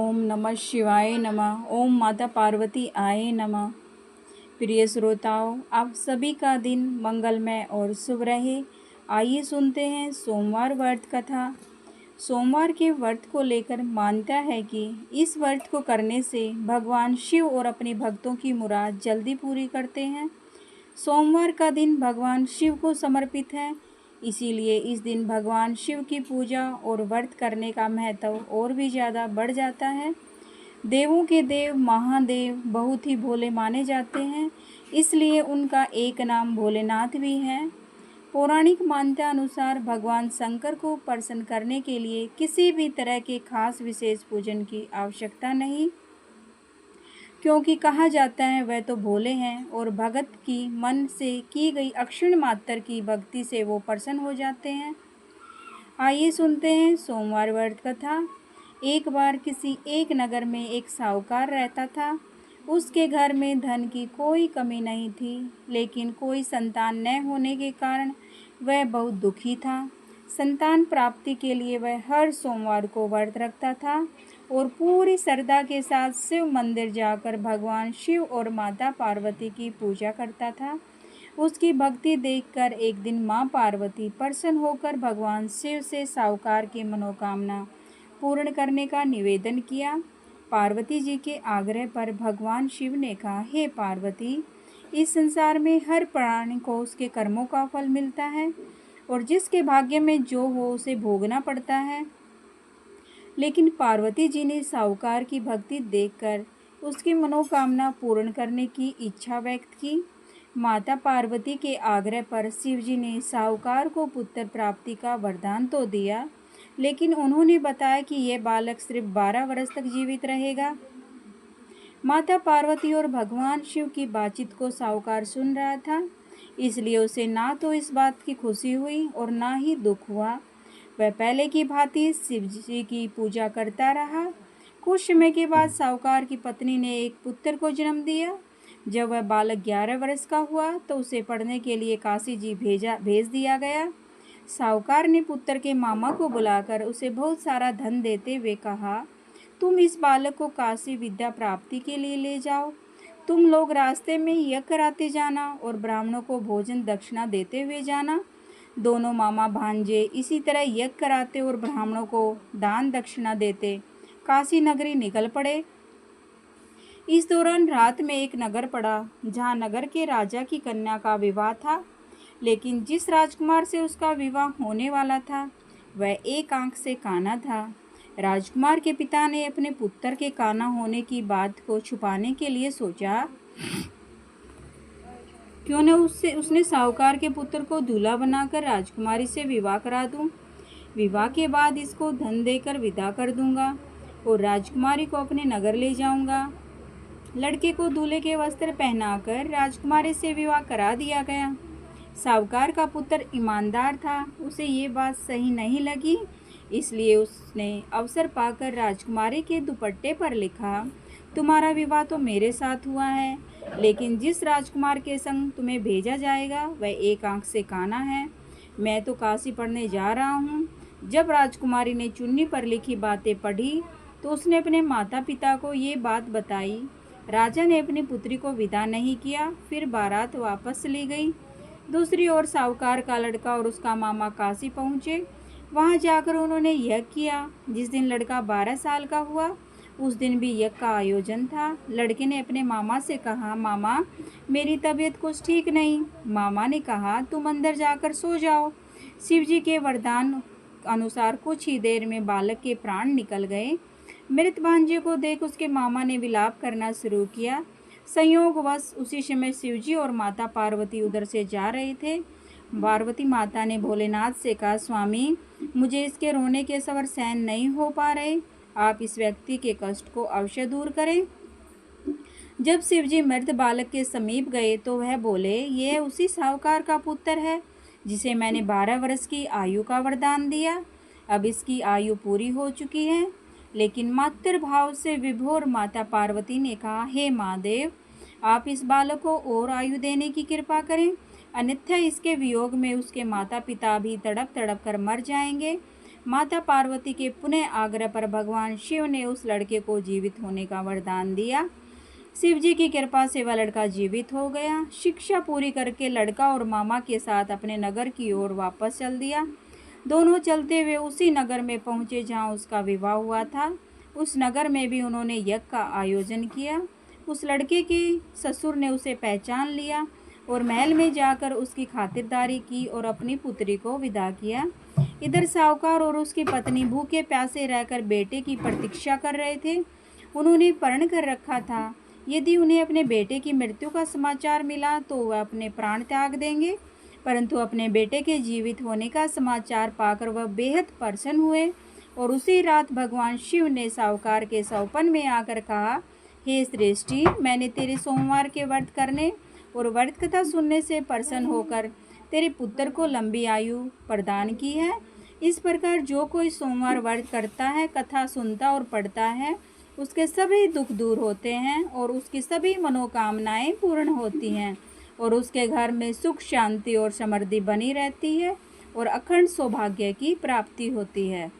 ओम नमः शिवाय नमः। ओम माता पार्वती आए नमः। प्रिय श्रोताओं, आप सभी का दिन मंगलमय और शुभ रहे। आइए सुनते हैं सोमवार व्रत कथा। सोमवार के व्रत को लेकर मान्यता है कि इस व्रत को करने से भगवान शिव और अपने भक्तों की मुराद जल्दी पूरी करते हैं। सोमवार का दिन भगवान शिव को समर्पित है, इसीलिए इस दिन भगवान शिव की पूजा और व्रत करने का महत्व और भी ज़्यादा बढ़ जाता है। देवों के देव महादेव बहुत ही भोले माने जाते हैं, इसलिए उनका एक नाम भोलेनाथ भी है। पौराणिक मान्यता अनुसार भगवान शंकर को प्रसन्न करने के लिए किसी भी तरह के खास विशेष पूजन की आवश्यकता नहीं, क्योंकि कहा जाता है वह तो भोले हैं और भगत की मन से की गई अक्षुण्ण मात्र की भक्ति से वो प्रसन्न हो जाते हैं। आइए सुनते हैं सोमवार व्रत कथा। एक बार किसी एक नगर में एक साहूकार रहता था। उसके घर में धन की कोई कमी नहीं थी, लेकिन कोई संतान न होने के कारण वह बहुत दुखी था। संतान प्राप्ति के लिए वह हर सोमवार को व्रत रखता था और पूरी श्रद्धा के साथ शिव मंदिर जाकर भगवान शिव और माता पार्वती की पूजा करता था। उसकी भक्ति देखकर एक दिन माँ पार्वती प्रसन्न होकर भगवान शिव से साहूकार की मनोकामना पूर्ण करने का निवेदन किया। पार्वती जी के आग्रह पर भगवान शिव ने कहा, हे पार्वती, इस संसार में हर प्राणी को उसके कर्मों का फल मिलता है और जिसके भाग्य में जो हो उसे भोगना पड़ता है। लेकिन पार्वती जी ने साहूकार की भक्ति देखकर उसकी मनोकामना पूर्ण करने की इच्छा व्यक्त की। माता पार्वती के आग्रह पर शिव जी ने साहूकार को पुत्र प्राप्ति का वरदान तो दिया, लेकिन उन्होंने बताया कि यह बालक सिर्फ 12 वर्ष तक जीवित रहेगा। माता पार्वती और भगवान शिव की बातचीत को साहूकार सुन रहा था, इसलिए उसे ना तो इस बात की खुशी हुई और ना ही दुख हुआ। वह पहले की भांति शिव जी की पूजा करता रहा। कुछ समय के बाद साहूकार की पत्नी ने एक पुत्र को जन्म दिया। जब वह बालक 11 वर्ष का हुआ तो उसे पढ़ने के लिए काशी जी भेज दिया गया। साहूकार ने पुत्र के मामा को बुलाकर उसे बहुत सारा धन देते हुए कहा, तुम इस बालक को काशी विद्या प्राप्ति के लिए ले जाओ। तुम लोग रास्ते में यज्ञ कराते जाना और ब्राह्मणों को भोजन दक्षिणा देते हुए जाना। दोनों मामा भांजे इसी तरह यज्ञ कराते और ब्राह्मणों को दान दक्षिणा देते काशी नगरी निकल पड़े। इस दौरान रात में एक नगर पड़ा, जहाँ नगर के राजा की कन्या का विवाह था, लेकिन जिस राजकुमार से उसका विवाह होने वाला था वह एक आंख से काना था। राजकुमार के पिता ने अपने पुत्र के काना होने की बात को छुपाने के लिए सोचा, क्यों न उसने साहूकार के पुत्र को दूल्हा बनाकर राजकुमारी से विवाह करा दूं। विवाह के बाद इसको धन देकर विदा कर दूंगा और राजकुमारी को अपने नगर ले जाऊंगा। लड़के को दूल्हे के वस्त्र पहनाकर राजकुमारी से विवाह करा दिया गया। साहूकार का पुत्र ईमानदार था, उसे ये बात सही नहीं लगी, इसलिए उसने अवसर पाकर राजकुमारी के दुपट्टे पर लिखा, तुम्हारा विवाह तो मेरे साथ हुआ है, लेकिन जिस राजकुमार के संग तुम्हें भेजा जाएगा वह एक आंख से काना है। मैं तो काशी पढ़ने जा रहा हूँ। जब राजकुमारी ने चुन्नी पर लिखी बातें पढ़ी तो उसने अपने माता पिता को ये बात बताई। राजा ने अपनी पुत्री को विदा नहीं किया, फिर बारात वापस ली गई। दूसरी ओर साहूकार का लड़का और उसका मामा काशी पहुँचे। वहाँ जाकर उन्होंने यज्ञ किया। जिस दिन लड़का 12 साल का हुआ उस दिन भी यज्ञ का आयोजन था। लड़के ने अपने मामा से कहा, मामा, मेरी तबीयत कुछ ठीक नहीं। मामा ने कहा, तुम अंदर जाकर सो जाओ। शिव जी के वरदान अनुसार कुछ ही देर में बालक के प्राण निकल गए। मृत भांजे को देख उसके मामा ने विलाप करना शुरू किया। संयोगवश उसी समय शिव जी और माता पार्वती उधर से जा रहे थे। पार्वती माता ने भोलेनाथ से कहा, स्वामी, मुझे इसके रोने के स्वर सहन नहीं हो पा रहे, आप इस व्यक्ति के कष्ट को अवश्य दूर करें। जब शिव जी मृत बालक के समीप गए तो वह बोले, यह उसी साहूकार का पुत्र है जिसे मैंने 12 वर्ष की आयु का वरदान दिया। अब इसकी आयु पूरी हो चुकी है। लेकिन मातृभाव से विभोर माता पार्वती ने कहा, हे महादेव, आप इस बालक को और आयु देने की कृपा करें, अन्यथा इसके वियोग में उसके माता पिता भी तड़प तड़प कर मर जाएंगे। माता पार्वती के पुनः आग्रह पर भगवान शिव ने उस लड़के को जीवित होने का वरदान दिया। शिव जी की कृपा से वह लड़का जीवित हो गया। शिक्षा पूरी करके लड़का और मामा के साथ अपने नगर की ओर वापस चल दिया। दोनों चलते हुए उसी नगर में पहुँचे जहाँ उसका विवाह हुआ था। उस नगर में भी उन्होंने यज्ञ का आयोजन किया। उस लड़के के ससुर ने उसे पहचान लिया और महल में जाकर उसकी खातिरदारी की और अपनी पुत्री को विदा किया। इधर साहूकार और उसकी पत्नी भूखे प्यासे रहकर बेटे की प्रतीक्षा कर रहे थे। उन्होंने प्रण कर रखा था, यदि उन्हें अपने बेटे की मृत्यु का समाचार मिला तो वह अपने प्राण त्याग देंगे। परंतु अपने बेटे के जीवित होने का समाचार पाकर वह बेहद प्रसन्न हुए और उसी रात भगवान शिव ने साहूकार के सौपन में आकर कहा, हे श्रेष्ठी, मैंने तेरे सोमवार के व्रत करने और व्रत कथा सुनने से प्रसन्न होकर तेरे पुत्र को लंबी आयु प्रदान की है। इस प्रकार जो कोई सोमवार व्रत करता है, कथा सुनता और पढ़ता है, उसके सभी दुख दूर होते हैं और उसकी सभी मनोकामनाएं पूर्ण होती हैं और उसके घर में सुख शांति और समृद्धि बनी रहती है और अखंड सौभाग्य की प्राप्ति होती है।